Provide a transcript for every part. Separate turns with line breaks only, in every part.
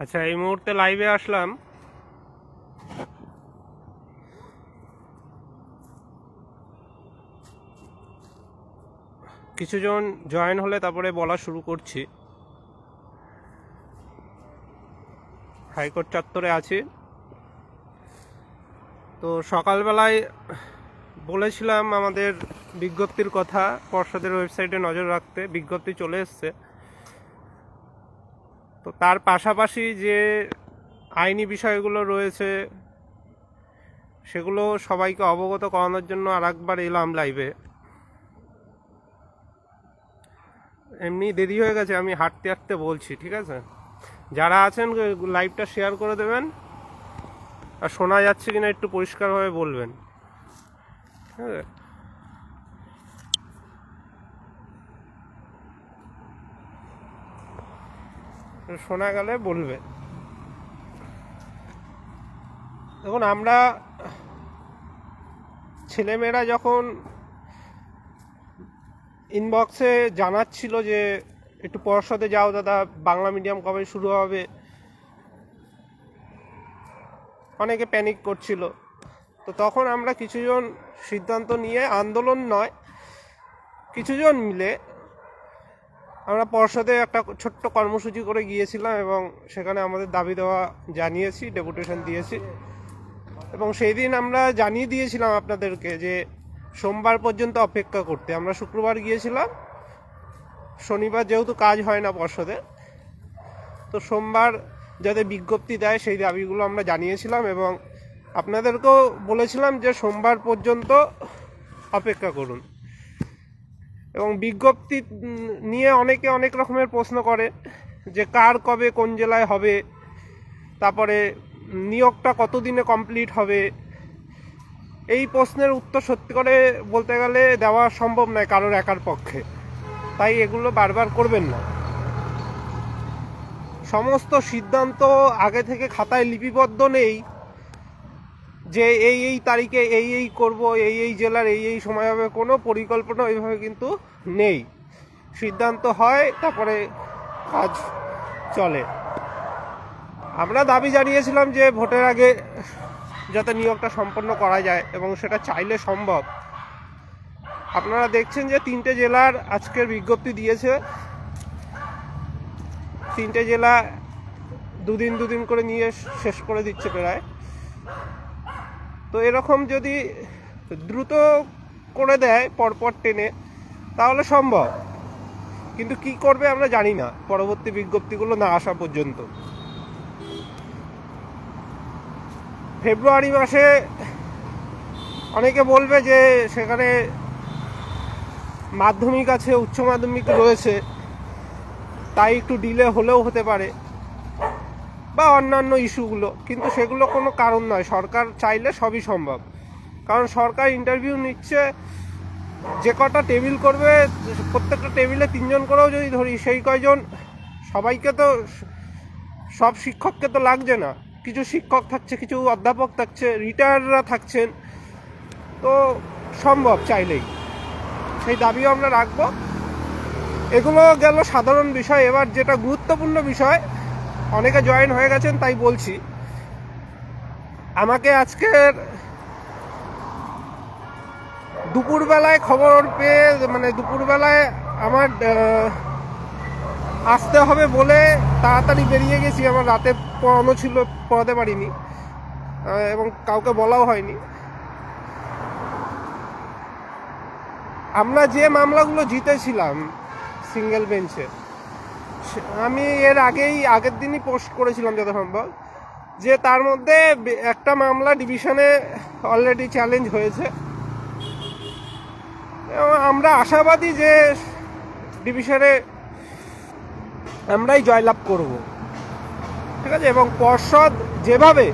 আচ্ছা, এই মুহূর্তে লাইভে আসলাম। কিছুজন জয়েন হলে তারপরে বলা শুরু করছি। হাইকোর্ট চত্বরে আছি। তো সকালবেলায় বলেছিলাম আমাদের বিজ্ঞপ্তির কথা, পর্ষদের ওয়েবসাইটে নজর রাখতে। বিজ্ঞপ্তি চলে এসছে। তো তার পাশাপাশি যে আইনি বিষয়গুলো রয়েছে সেগুলো সবাইকে অবগত করানোর জন্য আরেকবার এলাম লাইভে। এমনি দেরি হয়ে গেছে, আমি হাঁটতে হাঁটতে বলছি, ঠিক আছে? যারা আছেন লাইভটা শেয়ার করে দেবেন, আর শোনা যাচ্ছে কিনা একটু পরিষ্কারভাবে বলবেন। হ্যাঁ, শোনা গেলে বলবে। দেখুন, আমরা ছেলেমেয়েরা যখন ইনবক্সে জানাচ্ছিল যে একটু পর্ষদে যাও দাদা, বাংলা মিডিয়াম কবে শুরু হবে, অনেকে প্যানিক করছিল। তো তখন আমরা কিছুজন সিদ্ধান্ত নিয়ে, আন্দোলন নয়, কিছুজন মিলে আমরা পর্ষদে একটা ছোট্ট কর্মসূচি করে গিয়েছিলাম এবং সেখানে আমাদের দাবি দেওয়া জানিয়েছি, ডেপুটেশন দিয়েছি। এবং সেই দিন আমরা জানিয়ে দিয়েছিলাম আপনাদেরকে যে সোমবার পর্যন্ত অপেক্ষা করতে। আমরা শুক্রবার গিয়েছিলাম, শনিবার যেহেতু কাজ হয় না পর্ষদে, তো সোমবার যাতে বিজ্ঞপ্তি দেয় সেই দাবিগুলো আমরা জানিয়েছিলাম এবং আপনাদেরকেও বলেছিলাম যে সোমবার পর্যন্ত অপেক্ষা করুন। এবং বিজ্ঞপ্তি নিয়ে অনেকে অনেক রকমের প্রশ্ন করে যে কার কবে কোন জেলায় হবে, তারপরে নিয়োগটা কতদিনে কমপ্লিট হবে। এই প্রশ্নের উত্তর সত্যি করে বলতে গেলে দেওয়া সম্ভব নয় কারোর একার পক্ষে, তাই এগুলো বারবার করবেন না। সমস্ত সিদ্ধান্ত আগে থেকে খাতায় লিপিবদ্ধ নেই যে এই তারিখে এই করব, এই জেলার এই সময় হবে, কোনো পরিকল্পনা ওইভাবে কিন্তু নেই। সিদ্ধান্ত হয়, তারপরে কাজ চলে। আমরা দাবি জানিয়েছিলাম যে ভোটের আগে যাতে নিয়োগটা সম্পন্ন করা যায় এবং সেটা চাইলে সম্ভব। আপনারা দেখছেন যে 3টে জেলার আজকের বিজ্ঞপ্তি দিয়েছে। 3টে জেলা দুদিন করে নিয়ে শেষ করে দিচ্ছে প্রায়। তো এরকম যদি দ্রুত করে দেয় পরপর টেনে, তাহলে সম্ভব। কিন্তু কি করবে আমরা জানি না পরবর্তী বিজ্ঞপ্তিগুলো না আসা পর্যন্ত। ফেব্রুয়ারি মাসে অনেকে বলবে যে সেখানে মাধ্যমিক আছে, উচ্চ মাধ্যমিক রয়েছে, তাই একটু ডিলে হলেও হতে পারে, বা অন্যান্য ইস্যুগুলো। কিন্তু সেগুলো কোনো কারণ নয়। সরকার চাইলে সবই সম্ভব, কারণ সরকার ইন্টারভিউ নিচ্ছে। যে কটা টেবিল করবে, প্রত্যেকটা টেবিলে 3 জন করেও যদি ধরি, সেই কয়জন, সবাইকে তো, সব শিক্ষককে তো লাগছে না। কিছু শিক্ষক থাকছে, কিছু অধ্যাপক থাকছে, রিটায়াররা থাকছেন। তো সম্ভব চাইলেই। সেই দাবিও আমরা রাখবো। এগুলো গেল সাধারণ বিষয়। এবার যেটা গুরুত্বপূর্ণ বিষয়, অনেকে জয়েন হয়ে গেছেন তাই বলছি। আমাকে আজকের দুপুরবেলায় খবর পেয়ে, মানে দুপুরবেলায় আমার আসতে হবে বলে তাড়াতাড়ি বেরিয়ে গেছি। আমার রাতে পড়ানো ছিল, পড়াতে পারিনি এবং কাউকে বলাও হয়নি। আমরা যে মামলাগুলো জিতেছিলাম সিঙ্গেল বেঞ্চে, আমি আগের দিনই পোস্ট করেছিলাম যত সম্ভব, যে তার মধ্যে একটা মামলা ডিভিশনে অলরেডি চ্যালেঞ্জ হয়েছে। আমরা আশাবাদী যে ডিভিশনে আমরাই জয়লাভ করব, ঠিক আছে? এবং পর্ষদ যেভাবে,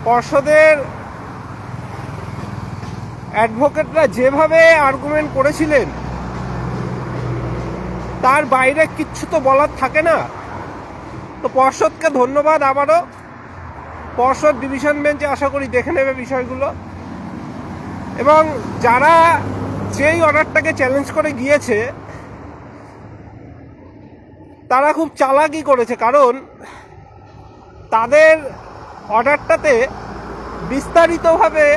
পর্ষদের অ্যাডভোকেটরা যেভাবে আর্গুমেন্ট করেছিলেন, তার বাইরে কিচ্ছু তো বলার থাকে না। তো পর্ষদকে ধন্যবাদ আবারও। পর্ষদ ডিভিশন বেঞ্চে আশা করি দেখে নেবে বিষয়গুলো। এবং যারা যেই অর্ডারটাকে চ্যালেঞ্জ করে গিয়েছে, তারা খুব চালাকি করেছে, কারণ তাদের অর্ডারটাতে বিস্তারিতভাবে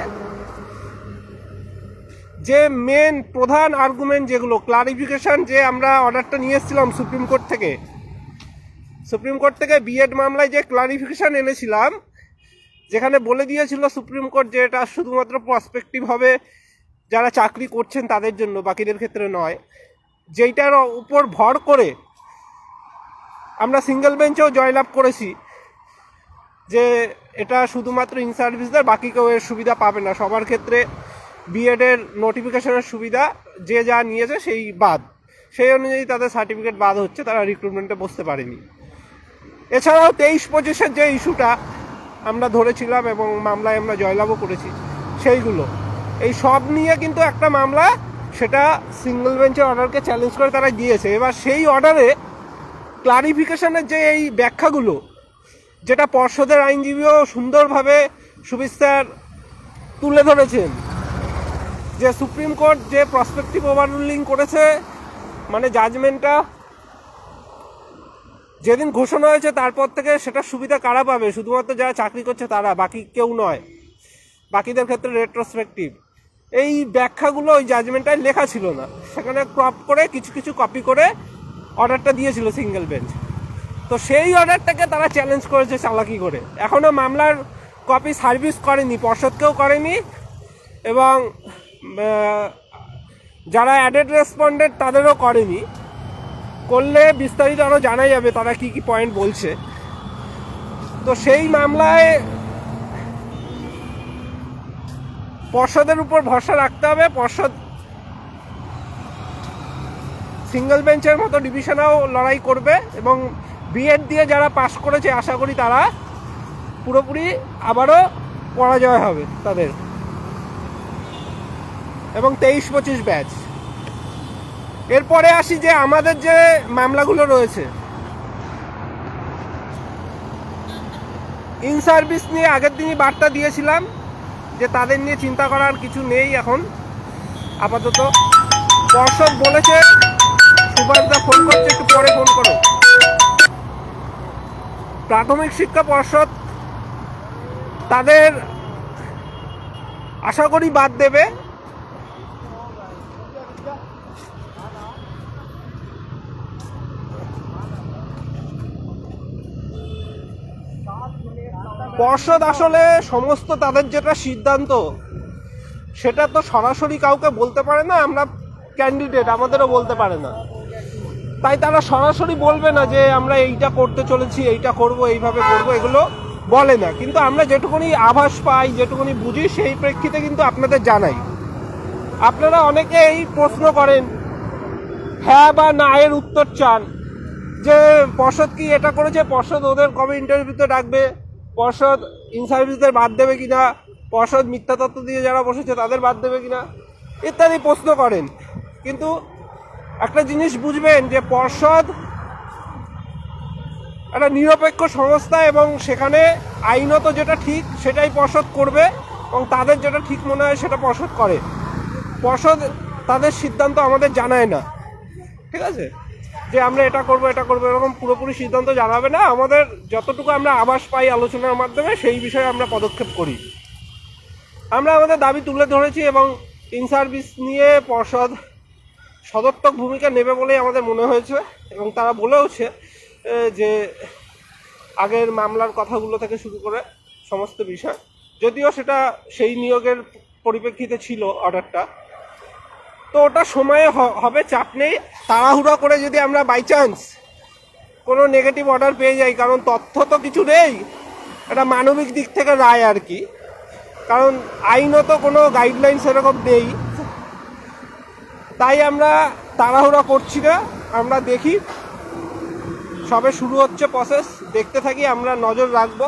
যে মেন প্রধান আর্গুমেন্ট যেগুলো ক্লারিফিকেশন, যে আমরা অর্ডারটা নিয়ে এসেছিলাম সুপ্রিম কোর্ট থেকে বিএড মামলায় যে ক্লারিফিকেশন এনেছিলাম, যেখানে বলে দিয়েছিল সুপ্রিম কোর্ট যে এটা শুধুমাত্র প্রসপেক্টিভ হবে যারা চাকরি করছেন তাদের জন্য, বাকিদের ক্ষেত্রে নয়, যেইটার উপর ভর করে আমরা সিঙ্গেল বেঞ্চেও জয়লাভ করেছি যে এটা শুধুমাত্র ইন সার্ভিসদের, বাকি কেউ এর সুবিধা পাবে না, সবার ক্ষেত্রে বিএডের নোটিফিকেশনের সুবিধা যে যা নিয়েছে সেই বাদ, সেই অনুযায়ী তাদের সার্টিফিকেট বাদ হচ্ছে, তারা রিক্রুটমেন্টে বসতে পারেনি। এছাড়াও 23-25-এর যে ইস্যুটা আমরা ধরেছিলাম এবং মামলায় আমরা জয়লাভও করেছি, সেইগুলো এই সব নিয়ে কিন্তু একটা মামলা, সেটা সিঙ্গেল বেঞ্চের অর্ডারকে চ্যালেঞ্জ করে তারা দিয়েছে। এবার সেই অর্ডারে ক্লারিফিকেশনের যে এই ব্যাখ্যাগুলো, যেটা পর্ষদের আইনজীবীও সুন্দরভাবে সুবিস্তার তুলে ধরেছেন, যে সুপ্রিম কোর্ট যে প্রসপেক্টিভ ওভাররুলিং করেছে, মানে জাজমেন্টটা যেদিন ঘোষণা হয়েছে তারপর থেকে সেটা সুবিধা কারা পাবে? শুধুমাত্র যারা চাকরি করছে তারা, বাকি কেউ নয়, বাকিদের ক্ষেত্রে রেট্রোস্পেক্টিভ। এই ব্যাখ্যাগুলো ওই জাজমেন্টটায় লেখা ছিল না, সেখানে ক্রপ করে কিছু কিছু কপি করে অর্ডারটা দিয়েছিল সিঙ্গেল বেঞ্চ। তো সেই অর্ডারটাকে তারা চ্যালেঞ্জ করেছে চালাকি করে। এখনও মামলার কপি সার্ভিস করেনি, পর্ষদকেও করেনি, এবং যারা অ্যাডেড রেসপন্ডেন্ট তাদেরও করেনি। করলে বিস্তারিত আরও জানা যাবে তারা কি কি পয়েন্ট বলছে। তো সেই মামলায় পর্ষদের উপর ভরসা রাখতে হবে। পর্ষদ সিঙ্গেল বেঞ্চের মতো ডিভিশনেও লড়াই করবে, এবং বিএড দিয়ে যারা পাশ করেছে আশা করি তারা পুরোপুরি আবারও পরাজয় হবে তাদের, এবং 23-25 ব্যাচ। এরপরে আসি যে আমাদের যে মামলাগুলো রয়েছে, ইন সার্ভিস নিয়ে আগের দিনই বার্তা দিয়েছিলাম যে তাদের নিয়ে চিন্তা করার কিছু নেই এখন আপাতত। পর্ষদ বলেছে, সুভাষদা ফোন করছে, একটু পরে ফোন করো। প্রাথমিক শিক্ষা পর্ষদ তাদের আশা করি বাদ দেবে। পর্ষদ আসলে সমস্ত তাদের যেটা সিদ্ধান্ত, সেটা তো সরাসরি কাউকে বলতে পারে না, আমরা ক্যান্ডিডেট, আমাদেরও বলতে পারে না, তাই তারা সরাসরি বলবে না যে আমরা এইটা করতে চলেছি, এইটা করব, এইভাবে করব, এগুলো বলে না। কিন্তু আমরা যেটুকুনি আভাস পাই, যেটুকুনি বুঝি, সেই প্রেক্ষিতে কিন্তু আপনাদের জানাই। আপনারা অনেকেই প্রশ্ন করেন, হ্যাঁ বা না এর উত্তর চান, যে পর্ষদ কি এটা করেছে, পর্ষদ ওদের কবে ইন্টারভিউতে ডাকবে, পর্ষদ ইন সার্ভিসদের বাদ দেবে কিনা, পর্ষদ মিথ্যা তত্ত্ব দিয়ে যারা বসেছে তাদের বাদ দেবে কিনা, ইত্যাদি প্রশ্ন করেন। কিন্তু একটা জিনিস বুঝবেন যে পর্ষদ একটা নিরপেক্ষ সংস্থা, এবং সেখানে আইনত যেটা ঠিক সেটাই পর্ষদ করবে, এবং তাদের যেটা ঠিক মনে হয় সেটা পর্ষদ করে। পর্ষদ তাদের সিদ্ধান্ত আমাদের জানায় না, ঠিক আছে, যে আমরা এটা করব এরকম পুরোপুরি সিদ্ধান্ত জানাবে না। আমাদের যতটুকু আমরা আভাস পাই আলোচনার মাধ্যমে, সেই বিষয়ে আমরা পদক্ষেপ করি। আমরা আমাদের দাবি তুলে ধরেছি, এবং ইন সার্ভিস নিয়ে পর্ষদ সদর্থক ভূমিকা নেবে বলেই আমাদের মনে হয়েছে, এবং তারা বলেওছে যে আগের মামলার কথাগুলো থেকে শুরু করে সমস্ত বিষয়, যদিও সেটা সেই নিয়োগের পরিপ্রেক্ষিতে ছিল অর্ডারটা, তো ওটা সময়ে হবে, চাপ নেই। তাড়াহুড়া করে যদি আমরা বাই চান্স কোনো নেগেটিভ অর্ডার পেয়ে যাই, কারণ তথ্য তো কিছু নেই, এটা মানবিক দিক থেকে রায় আর কি, কারণ আইনত কোনো গাইডলাইন সেরকম নেই, তাই আমরা তাড়াহুড়া করছি না। আমরা দেখি, সবে শুরু হচ্ছে প্রসেস, দেখতে থাকি, আমরা নজর রাখবো।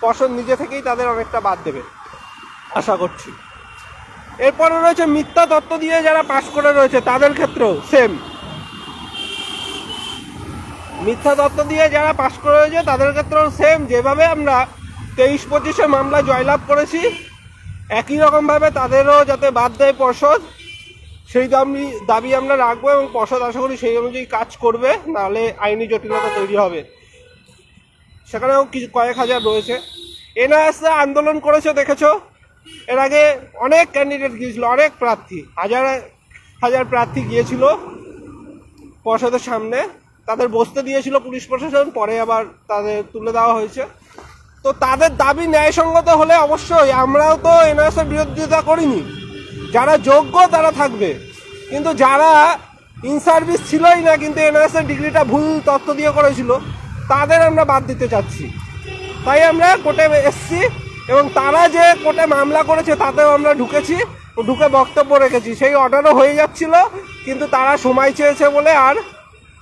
পর্ষদ নিজে থেকেই তাদের অনেকটা বাদ দেবে আশা করছি। এরপরে রয়েছে মিথ্যা তত্ত্ব দিয়ে যারা পাশ করে রয়েছে তাদের ক্ষেত্রেও সেম, মিথ্যা তত্ত্ব দিয়ে যারা পাশ করে রয়েছে তাদের ক্ষেত্রেও সেম, যেভাবে আমরা 23-25-এ মামলা জয়লাভ করেছি, একই রকমভাবে তাদেরও যাতে বাদ দেয় পর্ষদ, সেই দাবি আমরা রাখবো এবং পর্ষদ আশা করি সেই অনুযায়ী কাজ করবে, নাহলে আইনি জটিলতা তৈরি হবে। সেখানেও কিছু কয়েক হাজার রয়েছে। এনআরএসে আন্দোলন করেছে দেখেছো, এর আগে অনেক ক্যান্ডিডেট গিয়েছিল, অনেক প্রার্থী, হাজার হাজার প্রার্থী গিয়েছিল পর্ষদের সামনে, তাদের বসতে দিয়েছিল পুলিশ প্রশাসন, পরে আবার তাদের তুলে দেওয়া হয়েছে। তো তাদের দাবি ন্যায়সঙ্গত হলে অবশ্যই, আমরাও তো এনআরএসের বিরোধিতা করিনি, যারা যোগ্য তারা থাকবে, কিন্তু যারা ইন সার্ভিস ছিলই না কিন্তু এনআরএসের ডিগ্রিটা ভুল তথ্য দিয়ে করেছিল তাদের আমরা বাদ দিতে চাচ্ছি। তাই আমরা কোর্টে এসছি এবং তারা যে কোর্টে মামলা করেছে তাতেও আমরা ঢুকে বক্তব্য রেখেছি। সেই অর্ডারও হয়ে যাচ্ছিল, কিন্তু তারা সময় চেয়েছে বলে আর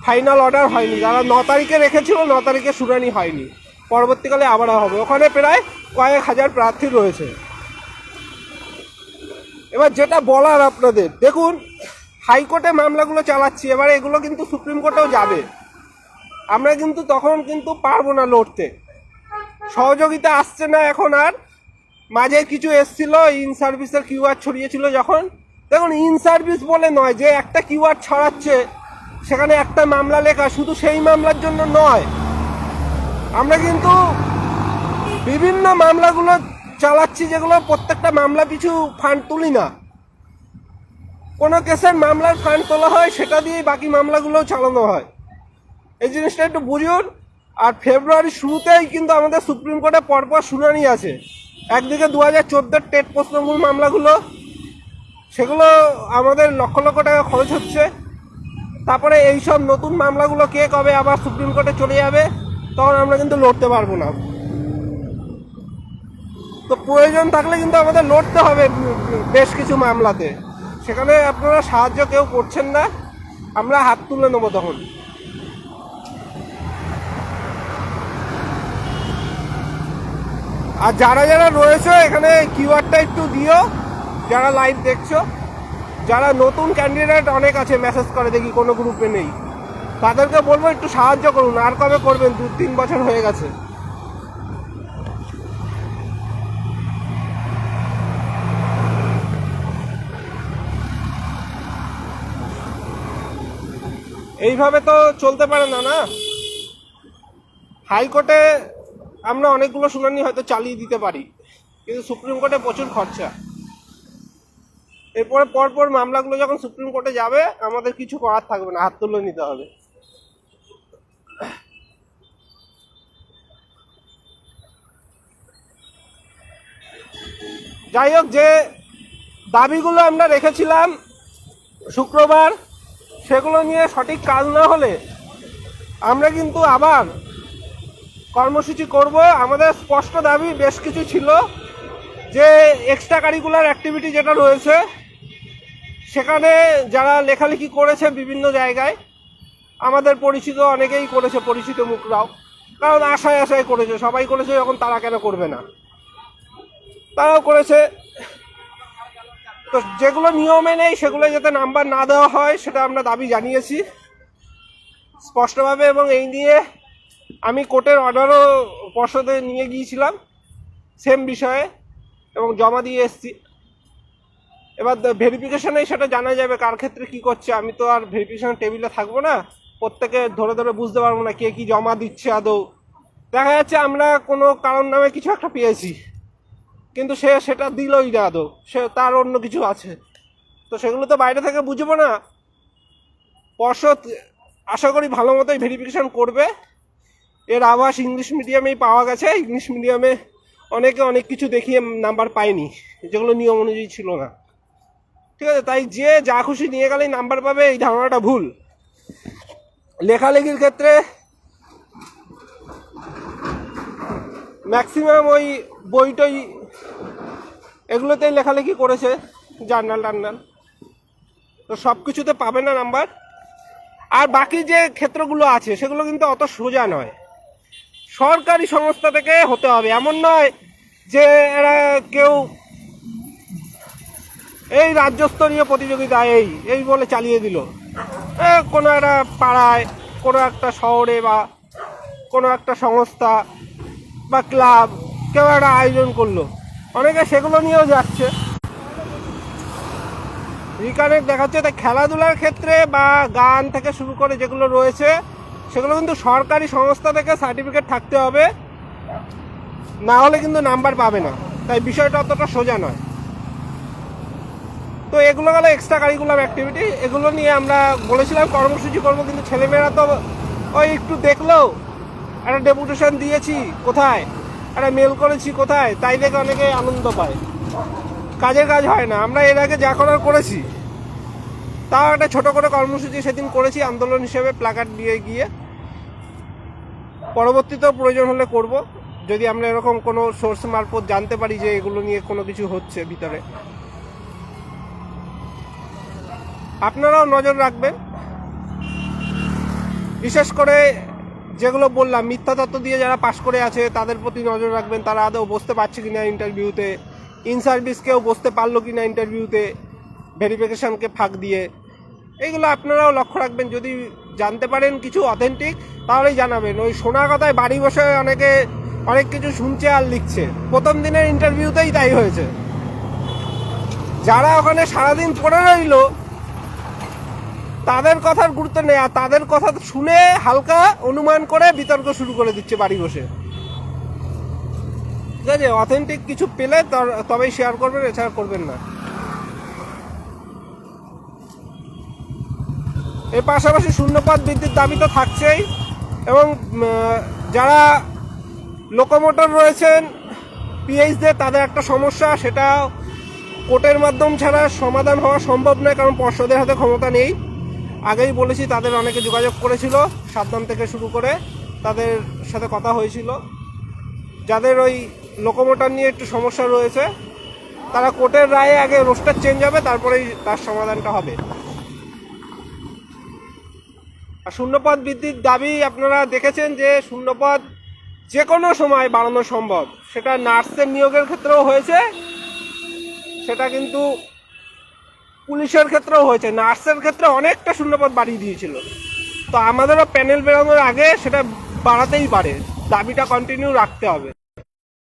ফাইনাল অর্ডার হয়নি। যারা 9 তারিখে রেখেছিল 9 তারিখে শুনানি হয়নি, পরবর্তীকালে আবার হবে। ওখানে প্রায় কয়েক হাজার প্রার্থী রয়েছে। এবার যেটা বলার আপনাদের, দেখুন হাইকোর্টে মামলাগুলো চালাচ্ছি, এবারে এগুলো কিন্তু সুপ্রিম কোর্টেও যাবে। আমরা কিন্তু তখন কিন্তু পারবো না লড়তে, সহযোগিতা আসছে না এখন আর। মাঝে কিছু এসছিল ইন সার্ভিসের কিউআর ছড়িয়েছিল যখন, দেখুন ইন সার্ভিস বলে নয় যে একটা কিউআর ছড়াচ্ছে সেখানে একটা মামলা লেখা, শুধু সেই মামলার জন্য নয়, আমরা কিন্তু বিভিন্ন মামলাগুলো চালাচ্ছি যেগুলো প্রত্যেকটা মামলা পিছু ফান্ড তুলি না, কোনো কেসের মামলার ফান্ড তোলা হয় সেটা দিয়েই বাকি মামলাগুলোও চালানো হয়। এই জিনিসটা একটু বুঝুন। আর ফেব্রুয়ারির শুরুতেই কিন্তু আমাদের সুপ্রিম কোর্টে পরপর শুনানি আছে। একদিকে 2014 টেট প্রশ্নমূল মামলাগুলো, সেগুলো আমাদের লক্ষ লক্ষ টাকা খরচ হচ্ছে। তারপরে এইসব নতুন মামলাগুলো কে কবে আবার সুপ্রিম কোর্টে চলে যাবে, তখন আমরা কিন্তু লড়তে পারবো না। তো প্রয়োজন থাকলে কিন্তু আমাদের লড়তে হবে বেশ কিছু মামলাতে, সেখানে আপনারা সাহায্য কেউ করছেন না, আমরা হাত তুলে নেবো তখন। আর যারা যারা রয়েছে এখানে কিওয়ার্ডটা একটু দিও, যারা লাইভ দেখছো, যারা নতুন ক্যান্ডিডেট অনেক আছে, মেসেজ করে দেখি কোনো গ্রুপে নেই, তাদেরকে বলবো একটু সাহায্য করুন। আর কবে করবেন, 2-3 বছর হয়ে গেছে। এইভাবে তো চলতে পারে না। না, হাইকোর্টে আমরা অনেকগুলো শুনানি হয়তো চালিয়ে দিতে পারি, কিন্তু সুপ্রিম কোর্টে প্রচুর খরচা। এরপরে পরপর মামলাগুলো যখন সুপ্রিম কোর্টে যাবে আমাদের কিছু করার থাকবে না, হাত তুলে নিতে হবে। যাই হোক, যে দাবিগুলো আমরা রেখেছিলাম শুক্রবার, সেগুলো নিয়ে সঠিক কাজ না হলে আমরা কিন্তু আবার কর্মসূচি করব। আমাদের স্পষ্ট দাবি বেশ কিছু ছিল, যে এক্সট্রা কারিকুলার অ্যাক্টিভিটি যেটা রয়েছে সেখানে যারা লেখালেখি করেছে বিভিন্ন জায়গায়, আমাদের পরিচিত অনেকেই করেছে, পরিচিত মুখরাও, কারণ আশায় আশায় করেছে, সবাই করেছে যখন তারা কেন করবে না, তারাও করেছে। তো যেগুলো নিয়মে নেই সেগুলো যাতে নাম্বার না দেওয়া হয় সেটা আমরা দাবি জানিয়েছি স্পষ্টভাবে, এবং এই নিয়ে আমি কোর্টের অর্ডারও পর্ষদে নিয়ে গিয়েছিলাম সেম বিষয়ে এবং জমা দিয়ে এসেছি। এবার ভেরিফিকেশনে সেটা জানা যাবে কার ক্ষেত্রে কি করছে। আমি তো আর ভেরিফিকেশন টেবিলে থাকবো না, প্রত্যেকে ধরে ধরে বুঝতে পারবো না কে কি জমা দিচ্ছে। আদৌ দেখা যাচ্ছে আমরা কোনো কারণ নামে কিছু একটা পেয়েছি, কিন্তু সেটা দিলই না, আদৌ সে তার অন্য কিছু আছে, তো সেগুলো তো বাইরে থেকে বুঝবো না। পর্ষদ আশা করি ভালো মতোই ভেরিফিকেশন করবে। এর আভাস ইংলিশ মিডিয়ামেই পাওয়া গেছে, ইংলিশ মিডিয়ামে অনেকে অনেক কিছু দেখিয়ে নাম্বার পায়নি, যেগুলো নিয়ম অনুযায়ী ছিল না। ঠিক আছে, তাই যে যা খুশি নিয়ে গেলেই নাম্বার পাবে, এই ধারণাটা ভুল। লেখালেখির ক্ষেত্রে ম্যাক্সিমাম ওই বইটই এগুলোতেই লেখালেখি করেছে, জার্নাল টার্নাল, তো সব কিছুতে পাবে না নাম্বার। আর বাকি যে ক্ষেত্রগুলো আছে সেগুলো কিন্তু অত সোজা নয়, সরকারি সংস্থা থেকে হতে হবে, এমন নয় যে এরা কেউ এই রাজ্যস্তরীয় প্রতিযোগিতা এই বলে চালিয়ে দিল। কোনো একটা পাড়ায়, কোনো একটা শহরে বা কোনো একটা সংস্থা বা ক্লাব কেউ একটা আয়োজন করলো, অনেকে সেগুলো নিয়েও যাচ্ছে। রিকানেক্ট দেখাচ্ছে। তাই খেলাধুলার ক্ষেত্রে বা গান থেকে শুরু করে যেগুলো রয়েছে সেগুলো কিন্তু সরকারি সংস্থা থেকে সার্টিফিকেট থাকতে হবে, না হলে কিন্তু নাম্বার পাবে না। তাই বিষয়টা অতটা সোজা নয়। তো এগুলো গেলো এক্সট্রা কারিকুলাম অ্যাক্টিভিটি। এগুলো নিয়ে আমরা বলেছিলাম কর্মসূচি করবো, কিন্তু ছেলেমেয়েরা তো ওই একটু দেখলো, একটা ডেপুটেশন দিয়েছি কোথায়, একটা মেল করেছি কোথায়, তাই দেখে অনেকে আনন্দ পায়, কাজের কাজ হয় না। আমরা এর আগে যা করার করেছি, তাও একটা ছোট করে কর্মসূচি সেদিন করেছি আন্দোলন হিসেবে, প্লাকার্ড দিয়ে গিয়ে। পরবর্তীতেও প্রয়োজন হলে করব, যদি আমরা এরকম কোনো সোর্স মারফত জানতে পারি যে এগুলো নিয়ে কোনো কিছু হচ্ছে ভিতরে। আপনারাও নজর রাখবেন, বিশেষ করে যেগুলো বললাম মিথ্যা তথ্য দিয়ে যারা পাশ করে আছে তাদের প্রতি নজর রাখবেন। তারা আদৌ বসতে পারছে কিনা ইন্টারভিউতে, ইন সার্ভিস কেউ বসতে পারলো কিনা ইন্টারভিউতে ভেরিফিকেশানকে ফাঁক দিয়ে, এইগুলো আপনারাও লক্ষ্য রাখবেন। যদি জানতে পারেন কিছু অথেন্টিক তাহলেই জানাবেন। ওই শোনা কথায় বাড়ি বসে অনেকে অনেক কিছু শুনছে আর লিখছে। প্রথম দিনের ইন্টারভিউতেই তাই হয়েছে। যারা ওখানে সারাদিন পড়ে রইল তাদের কথার গুরুত্ব নেই, আর তাদের কথা শুনে হালকা অনুমান করে বিতর্ক শুরু করে দিচ্ছে বাড়ি বসে। ঠিক আছে, অথেন্টিক কিছু পেলে তবেই শেয়ার করবেন, এছাড়া করবেন না। এর পাশাপাশি শূন্যপদ বৃদ্ধির দাবি তো থাকছেই, এবং যারা লোকোমোটর রয়েছেন পিএইচদের তাদের একটা সমস্যা, সেটা কোর্টের মাধ্যম ছাড়া সমাধান হওয়া সম্ভব নয়, কারণ পর্ষদের হাতে ক্ষমতা নেই। আগেই বলেছি, তাদের অনেকে যোগাযোগ করেছিল, সাবধান থেকে শুরু করে তাদের সাথে কথা হয়েছিল। যাদের ওই লোকোমোটর নিয়ে একটু সমস্যা রয়েছে তারা কোর্টের রায়ে আগে রোস্টার চেঞ্জ হবে, তারপরেই তার সমাধানটা হবে। আর শূন্যপদ বৃদ্ধির দাবি আপনারা দেখেছেন যে শূন্যপদ যে কোনো সময় বাড়ানো সম্ভব। সেটা নার্সের নিয়োগের ক্ষেত্রেও হয়েছে, সেটা কিন্তু পুলিশের ক্ষেত্রেও হয়েছে। নার্সের ক্ষেত্রে অনেকটা শূন্যপদ বাড়িয়ে দিয়েছিল। তো আমাদেরও প্যানেল বেরোনোর আগে সেটা বাড়াতেই পারে, দাবিটা কন্টিনিউ রাখতে হবে।